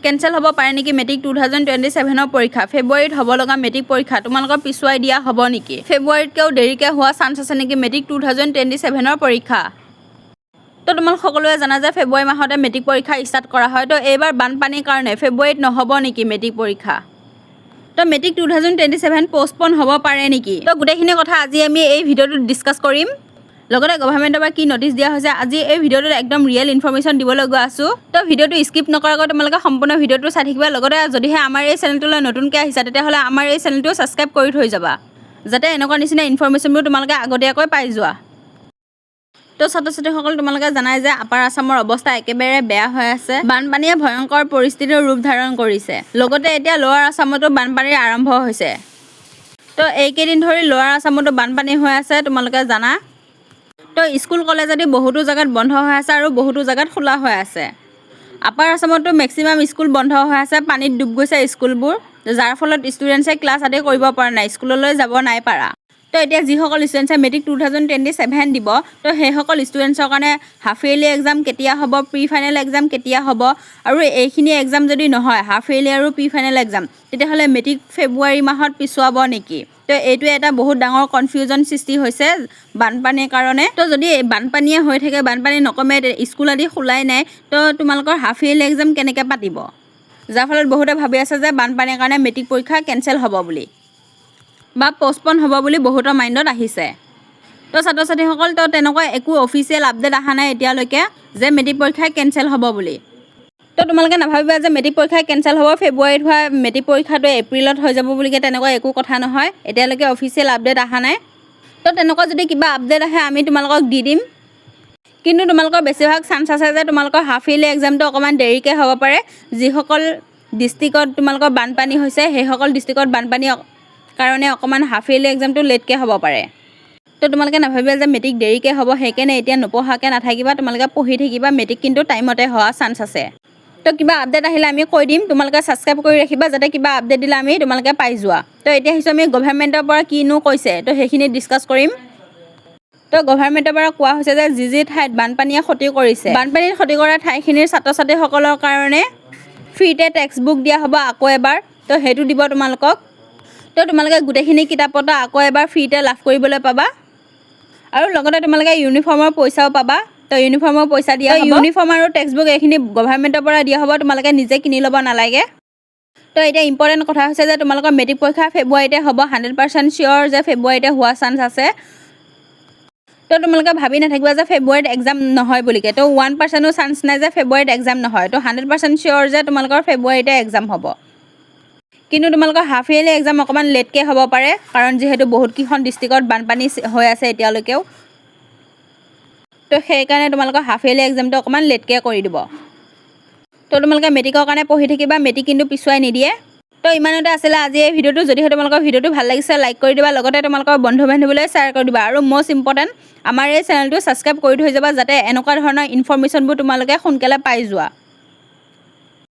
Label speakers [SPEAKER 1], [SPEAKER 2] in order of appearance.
[SPEAKER 1] cancel হ'ব পাৰে নেকি মেট্ৰিক 2027 পৰীক্ষা ফেব্ৰুৱাৰীত হ'ব লগা মেট্ৰিক পৰীক্ষা তোমালোকৰ পিছুৱাই দিয়া হ'ব নেকি ফেব্ৰুৱাৰীতকৈও দেৰিকৈ হোৱা চান্স আছে নেকি মেট্ৰিক 2027 পৰীক্ষা তো তোমালোক সকলোৱে জানা যে ফেব্ৰুৱাৰী মাহতে মেট্ৰিক পৰীক্ষা ষ্টাৰ্ট কৰা হয় তো এইবাৰ বানপানীৰ কাৰণে ফেব্ৰুৱাৰীত নহ'ব নেকি মেট্ৰিক পৰীক্ষা তো মেট্ৰিক 2027 পোষ্টপন হ'ব পাৰে নেকি তো গোটেইখিনি কথা আজি আমি এই ভিডিঅ'টোত ডিছকাছ কৰিম লগতে গভৰ্ণমেণ্টৰ পৰা কি নটিচ দিয়া হৈছে আজি এই ভিডিঅ'টোত একদম ৰিয়েল ইনফৰমেশ্যন দিবলৈ গৈ আছোঁ তো ভিডিঅ'টো স্কিপ নকৰাকৈ তোমালোকে সম্পূৰ্ণ ভিডিঅ'টো চাই থাকিবা লগতে যদিহে আমাৰ এই চেনেলটোলৈ নতুনকৈ আহিছা তেতিয়াহ'লে আমাৰ এই চেনেলটো ছাবস্ক্ৰাইব কৰি থৈ যাবা যাতে এনেকুৱা নিচিনা ইনফৰমেশ্যনবোৰ তোমালোকে আগতীয়াকৈ পাই যোৱা তো ছাত্ৰ ছাত্ৰীসকল তোমালোকে জানাই যে আপাৰ আছামৰ অৱস্থা একেবাৰে বেয়া হৈ আছে বানপানীয়ে ভয়ংকৰ পৰিস্থিতিৰ ৰূপ ধাৰণ কৰিছে লগতে এতিয়া লোৱাৰ আছামতো বানপানীৰ আৰম্ভ হৈছে তো এইকেইদিন ধৰি লোৱাৰ আছামতো বানপানী হৈ আছে তোমালোকে জানা তো স্কুল কলেজ আদি বহুতো জেগাত বন্ধ হৈ আছে আৰু বহুতো জেগাত খোলা হৈ আছে আপাৰ আছামতো মেক্সিমাম স্কুল বন্ধ হৈ আছে পানীত ডুব গৈছে স্কুলবোৰ যাৰ ফলত ষ্টুডেণ্টছে ক্লাছ আদি কৰিব পৰা নাই স্কুললৈ যাব নাই পাৰা তো এতিয়া যিসকল ষ্টুডেণ্টছে মেট্ৰিক 2027 দিব তো সেইসকল ষ্টুডেণ্টছৰ কাৰণে হাফ ইয়াৰলি এক্সাম কেতিয়া হ'ব প্ৰি ফাইনেল এক্সাম কেতিয়া হ'ব আৰু এইখিনি এক্সাম যদি নহয় হাফ ইয়াৰলি আৰু প্ৰি ফাইনেল এক্সাম তেতিয়াহ'লে মেট্ৰিক ফেব্ৰুৱাৰী মাহত পিছুৱাব নেকি তো এইটোৱে এটা বহুত ডাঙৰ কনফিউজন সৃষ্টি হৈছে বানপানীৰ কাৰণে তো যদি বানপানীয়ে হৈ থাকে বানপানী নকমে স্কুল আদি খোলাই নাই তো তোমালোকৰ হাফ ইয়াৰলি এক্সাম কেনেকৈ পাতিব যাৰ ফলত বহুতে ভাবি আছে যে বানপানীৰ কাৰণে মেট্ৰিক পৰীক্ষা কেনচেল হ'ব বুলি বা পোষ্টপন হ'ব বুলি বহুতৰ মাইণ্ডত আহিছে তো ছাত্ৰ ছাত্ৰীসকল তো তেনেকুৱা একো অফিচিয়েল আপডেট অহা নাই এতিয়ালৈকে যে মেট্ৰিক পৰীক্ষা কেনচেল হ'ব বুলি তো তোমালোকে নাভাবিবা যে মেট্ৰিক পৰীক্ষা কেনচেল হ'ব ফেব্ৰুৱাৰীত হোৱা মেট্ৰিক পৰীক্ষাটো এপ্ৰিলত হৈ যাব বুলিকে তেনেকুৱা একো কথা নহয় এতিয়ালৈকে অফিচিয়েল আপডেট অহা নাই তো তেনেকুৱা যদি কিবা আপডেট আহে আমি তোমালোকক দি দিম কিন্তু তোমালোকৰ বেছিভাগ চান্স আছে যে তোমালোকৰ হাফ ইয়াৰলি এক্সামটো অকণমান দেৰিকৈ হ'ব পাৰে যিসকল ডিষ্ট্ৰিক্টত তোমালোকৰ বানপানী হৈছে সেইসকল ডিষ্ট্ৰিক্টত বানপানী কাৰণে অকণমান হাফ ইয়াৰলি এক্সামটো লেটকৈ হ'ব পাৰে তো তোমালোকে নাভাবিবা যে মেট্ৰিক দেৰিকৈ হ'ব সেইকাৰণে এতিয়া নপঢ়াকৈ নাথাকিবা তোমালোকে পঢ়ি থাকিবা মেট্ৰিক কিন্তু টাইমতে হোৱা চান্স আছে তো কিবা আপডেট আহিলে আমি কৈ দিম তোমালোকে ছাবস্ক্ৰাইব কৰি ৰাখিবা যাতে কিবা আপডেট দিলে আমি তোমালোকে পাই যোৱা তো এতিয়া আহিছোঁ আমি গভৰ্ণমেণ্টৰ পৰা কিনো কৈছে তো সেইখিনি ডিছকাছ কৰিম তো গভৰ্ণমেণ্টৰ পৰা কোৱা হৈছে যে যি ঠাইত বানপানীয়ে ক্ষতি কৰিছে বানপানীত ক্ষতি কৰা ঠাইখিনিৰ ছাত্ৰ ছাত্ৰীসকলৰ কাৰণে ফ্ৰীতে টেক্সট বুক দিয়া হ'ব আকৌ এবাৰ তো সেইটো দিব তোমালোকক তো তোমালোকে গোটেইখিনি কিতাপ পত্ৰ আকৌ এবাৰ ফ্ৰীতে লাভ কৰিবলৈ পাবা আৰু লগতে তোমালোকে ইউনিফৰ্মৰ পইচাও পাবা তো ইউনিফৰ্মৰ পইচা দিয়া হ'ব ইউনিফৰ্ম আৰু টেক্সট বুক এইখিনি গভৰ্ণমেণ্টৰ পৰা দিয়া হ'ব তোমালোকে নিজে কিনি ল'ব নালাগে তো এতিয়া ইম্পৰ্টেণ্ট কথা হৈছে যে তোমালোকৰ মেট্ৰিক পৰীক্ষা ফেব্ৰুৱাৰীতে হ'ব 100% চিয়'ৰ যে ফেব্ৰুৱাৰীতে হোৱা চান্স আছে তো তোমালোকে ভাবি নাথাকিবা যে ফেব্ৰুৱাৰীত এক্সাম নহয় বুলিকে তো 1%ও চান্স নাই যে ফেব্ৰুৱাৰীত এক্সাম নহয় তো 100% চিয়'ৰ যে তোমালোকৰ ফেব্ৰুৱাৰীতে এক্সাম হ'ব কিন্তু তোমালোকৰ হাফ ইয়াৰলি এক্সাম অকণমান লেটকৈ হ'ব পাৰে কাৰণ যিহেতু বহুতকেইখন ডিষ্ট্ৰিক্টত বানপানী হৈ আছে এতিয়ালৈকেও তো সেইকাৰণে তোমালোকৰ হাফ ইয়াৰলি এক্সামটো অকণমান লেটকৈ কৰি দিব তো তোমালোকে মেট্ৰিকৰ কাৰণে পঢ়ি থাকিবা মেট্ৰিক কিন্তু পিছুৱাই নিদিয়ে তো ইমানতে আছিলে আজি এই ভিডিঅ'টো যদিহে তোমালোকৰ ভিডিঅ'টো ভাল লাগিছে লাইক কৰি দিবা লগতে তোমালোকৰ বন্ধু বান্ধৱীলৈ শ্বেয়াৰ কৰি দিবা আৰু মষ্ট ইম্পৰ্টেণ্ট আমাৰ এই চেনেলটো ছাবস্ক্ৰাইব কৰি থৈ যাবা যাতে এনেকুৱা ধৰণৰ ইনফৰমেশ্যনবোৰ তোমালোকে সোনকালে পাই যোৱা